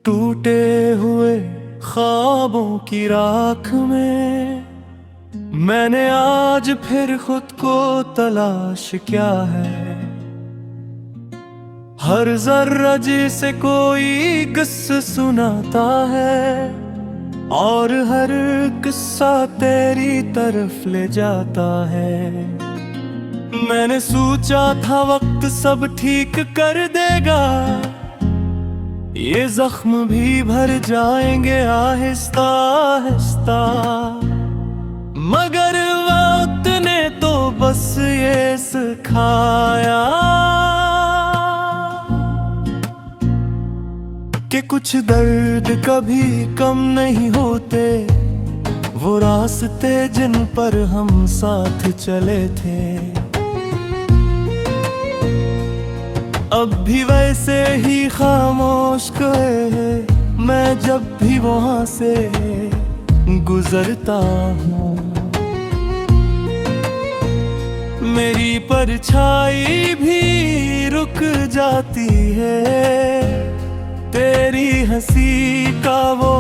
टूटे हुए ख्वाबों की राख में मैंने आज फिर खुद को तलाश क्या है। हर जर्रा जिसे कोई किस्सा सुनाता है और हर किस्सा तेरी तरफ ले जाता है। मैंने सोचा था वक्त सब ठीक कर देगा, ये जख्म भी भर जाएंगे आहिस्ता आहिस्ता, मगर वक्त ने तो बस ये सिखाया कि कुछ दर्द कभी कम नहीं होते। वो रास्ते जिन पर हम साथ चले थे अब भी वैसे ही खामोश गए मैं जब भी वहां से गुजरता हूँ। मेरी परछाई भी रुक जाती है, तेरी हंसी का वो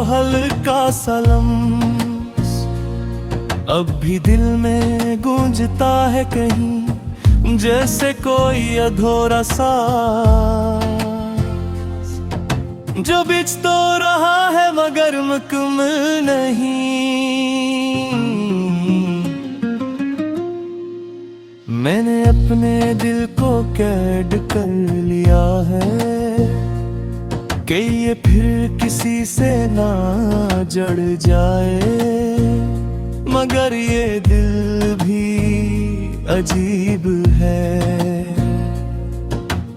हल्का सा लम्स अब भी दिल में गूंजता है कहीं, जैसे कोई अधूरा सांस जो बिछ तो रहा है मगर मुकम्मल नहीं। मैंने अपने दिल को कैद कर लिया है कि ये फिर किसी से ना जड़ जाए, मगर ये दिल भी अजीब है।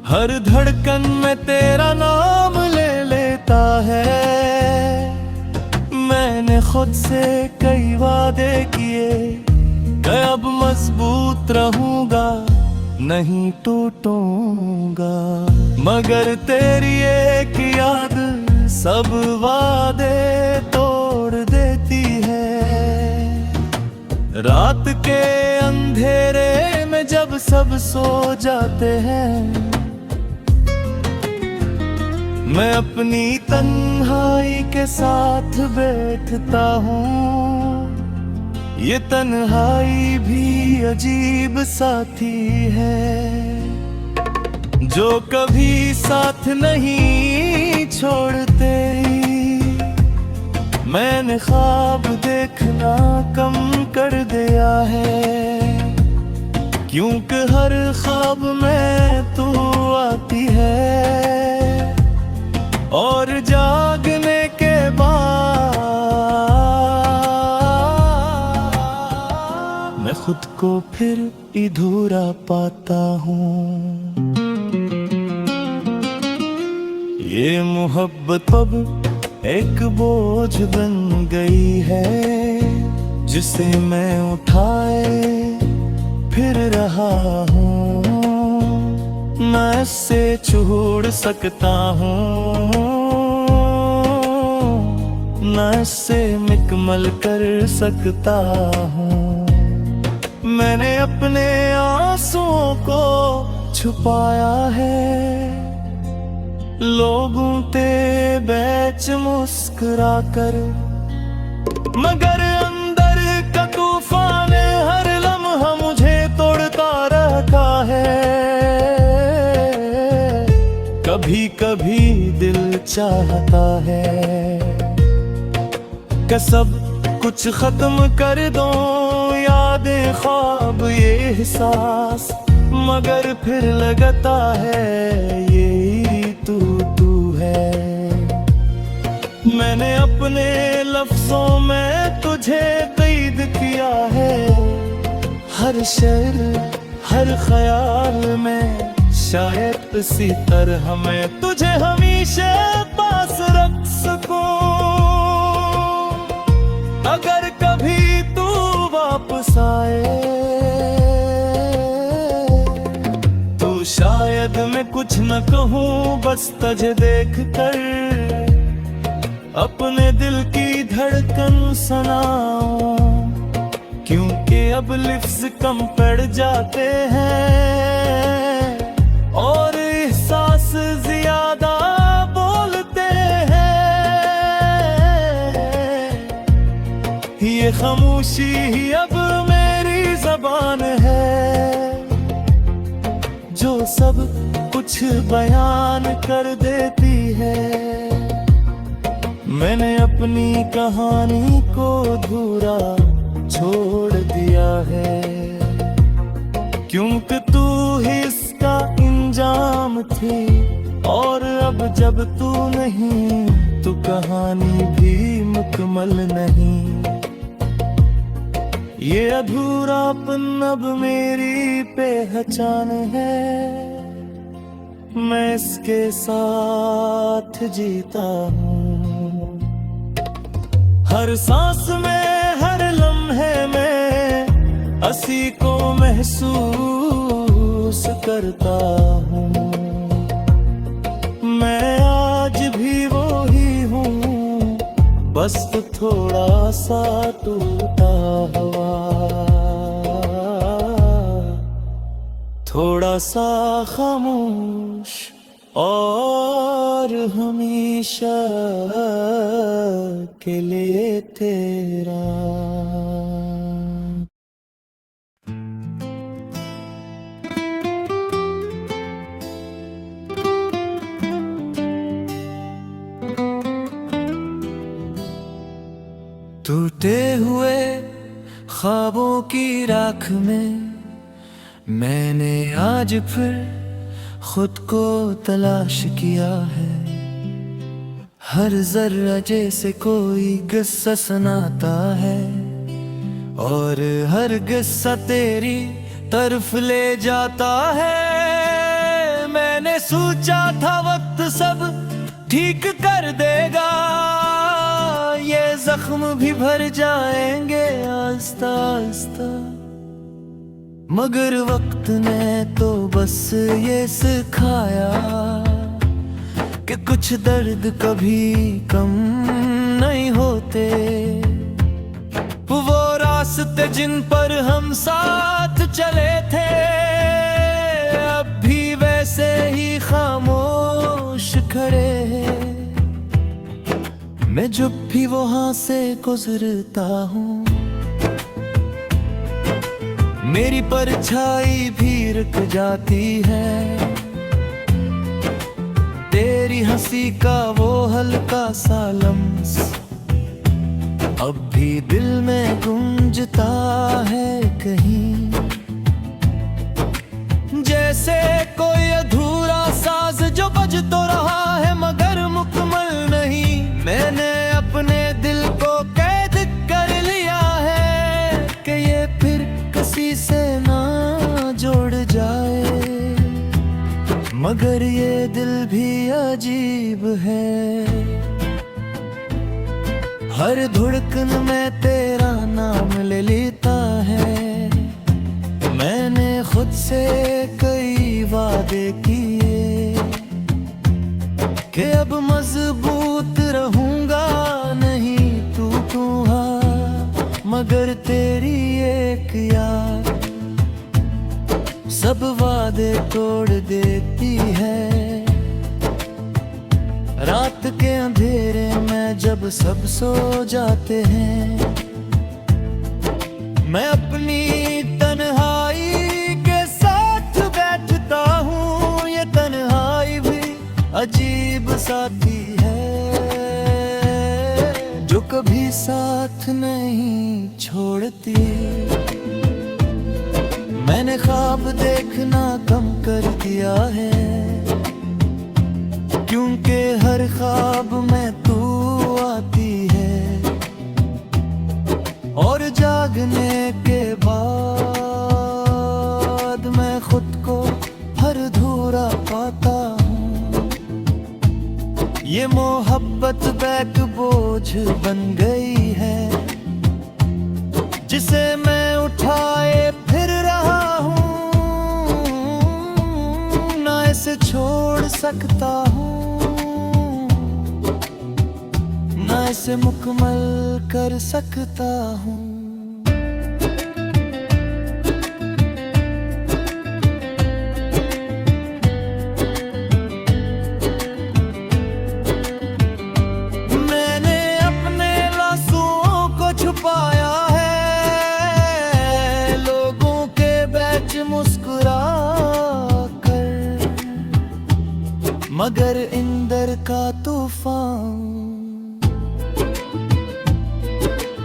हर धड़कन में तेरा नाम ले लेता है। मैंने खुद से कई वादे किए कि अब मजबूत रहूंगा नहीं टूटूंगा, मगर तेरी एक याद सब वादे तोड़ देती है। रात के अंधेरे में जब सब सो जाते हैं मैं अपनी तन्हाई के साथ बैठता हूँ। ये तन्हाई भी अजीब साथी है जो कभी साथ नहीं छोड़ते। मैंने ख्वाब देखना कम कर दिया है क्योंकि हर ख्वाब में तू आती है और जागने के बाद मैं खुद को फिर अधूरा पाता हूँ। ये मोहब्बत अब एक बोझ बन गई है जिसे मैं उठाए फिर रहा हूँ। मैं इससे छोड़ सकता हूँ न इससे मुकम्मल कर सकता हूँ। मैंने अपने आंसुओं को छुपाया है लोगों ते बैच मुस्कुरा कर, मगर अंदर का तूफान हर लम्हा मुझे तोड़ता रहता है। कभी कभी दिल चाहता है कि सब कुछ खत्म कर दो, यादें ख्वाब ये एहसास, मगर फिर लगता है ये तू है। मैंने अपने लफ्जों में तुझे कैद किया है, हर शेर हर ख्याल में शायद इसी तरह मैं तुझे हमेशा पास रख सकूं। अगर कभी तू वापस आए तो शायद मैं कुछ न कहूँ, बस तुझे देख कर अपने दिल की धड़कन सुनाऊं। क्योंकि अब लिफ्ज़ कम पड़ जाते हैं और एहसास ज्यादा बोलते हैं। खामोशी ही अब मेरी ज़बान है, जो सब कुछ बयान कर देती है। मैंने अपनी कहानी को अधूरा छोड़ दिया है, क्योंकि तू ही इसका इंजाम थी। और अब जब तू नहीं तो कहानी भी मुकम्मल नहीं। ये अधूरापन अब मेरी पहचान है, मैं इसके साथ जीता हूँ। हर सांस में हर लम्हे में हंसी को महसूस करता हूँ। मैं आज भी वो ही हूँ, बस थोड़ा सा टूटा हुआ, थोड़ा सा खामोश और हमेशा के लिए तेरा। टूटे हुए ख्वाबों की राख में मैंने आज फिर खुद को तलाश किया है। हर जर्रा जैसे कोई किस्सा सुनाता है, और हर किस्सा तेरी तरफ ले जाता है। मैंने सोचा था वक्त सब ठीक कर देगा, ये जख्म भी भर जाएंगे आस्ता आस्ता। मगर वक्त ने तो बस ये सिखाया कि कुछ दर्द कभी कम नहीं होते। वो रास्ते जिन पर हम साथ चले थे, अब भी वैसे ही खामोश खड़े हैं। मैं जब भी वहां से गुजरता हूँ, मेरी परछाई भी रुक जाती है। तेरी हंसी का वो हल्का सा लम्स अब भी दिल में गूंजता है कहीं, जैसे कोई अधूरा साज जो बज तो रहा है मगर मुकम्मल नहीं। मैंने अपने दिल को कैद कर लिया है कि ये फिर किसी से ना जोड़ जाए। मगर ये दिल भी अजीब है, हर धड़कन में तेरा नाम ले लेता है। मैंने खुद से कई वादे किए कि अब मजबूत रहूंगा, नहीं टूटूंगा। मगर तेरी एक याद सब वादे तोड़ देती है। रात के अंधेरे में जब सब सो जाते हैं, मैं अपनी तन्हाई के साथ बैठता हूँ। ये तन्हाई भी अजीब साथी है, जो कभी साथ नहीं छोड़ती। मैंने ख्वाब देखना कम कर दिया है, क्योंकि हर ख्वाब में तू आती है। और जागने के बाद मैं खुद को हर अधूरा पाता हूँ। ये मोहब्बत बैक बोझ बन गई है, जिसे मैं उठाए फिर रहा हूँ। ना इसे छोड़ सकता हूँ, ना इसे मुकम्मल कर सकता हूँ। मैंने अपने लाशों को छुपाया है, तूफान।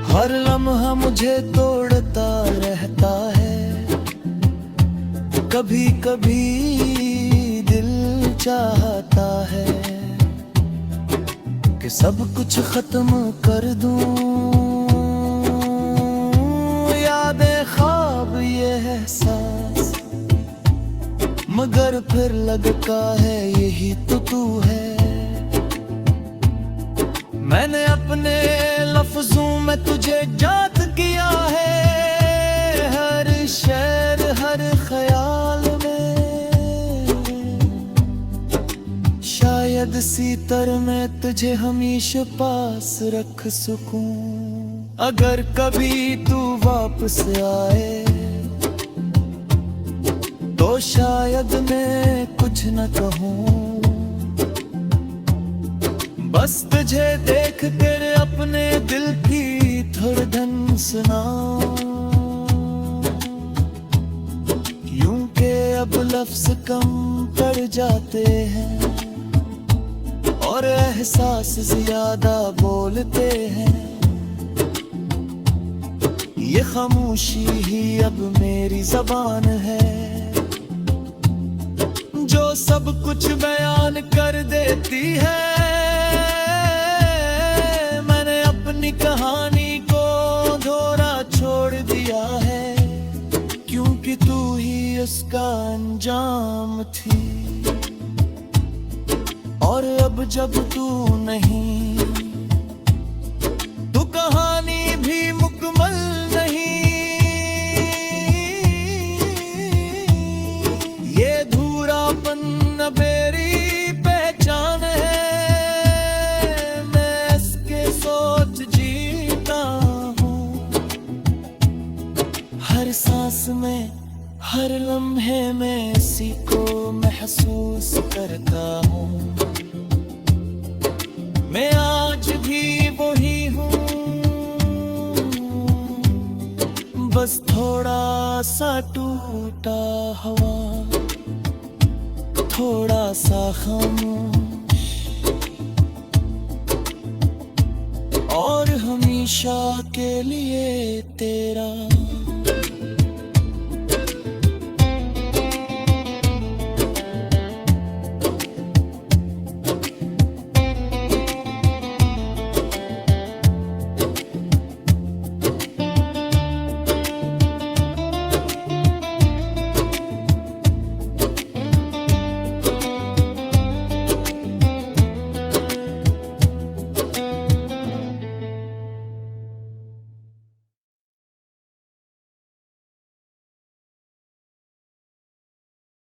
हर लम्हा मुझे तोड़ता रहता है, कभी कभी दिल चाहता है कि सब कुछ खत्म कर दूं। यादें, ख्वाब, ये एहसास, मगर फिर लगता है यही तो तू है। मैंने अपने लफ्जों में तुझे याद किया है, हर शेर हर ख्याल में। शायद सीतर में तुझे हमेशा पास रख सकूं। अगर कभी तू वापस आए तो शायद मैं कुछ न कहूं, बस तुझे देख कर अपने दिल की धड़कन सुनाऊं। यूं के अब लफ्ज कम पड़ जाते हैं और एहसास ज्यादा बोलते हैं। ये खामोशी ही अब मेरी ज़बान है, जो सब कुछ बयान कर देती है। मैंने अपनी कहानी को अधूरा छोड़ दिया है, क्योंकि तू ही उसका अंजाम थी। और अब जब तू नहीं तो कहानी भी मुकम्मल नहीं। ये धूरापन मेरी पहचान है, मैं इसके सोच जीता हूँ। हर सांस में हर लम्हे में इसी को महसूस करता हूँ। मैं आज भी वही हूँ, बस थोड़ा सा टूटा हुआ, थोड़ा सा खामोश, और हमेशा के लिए तेरा।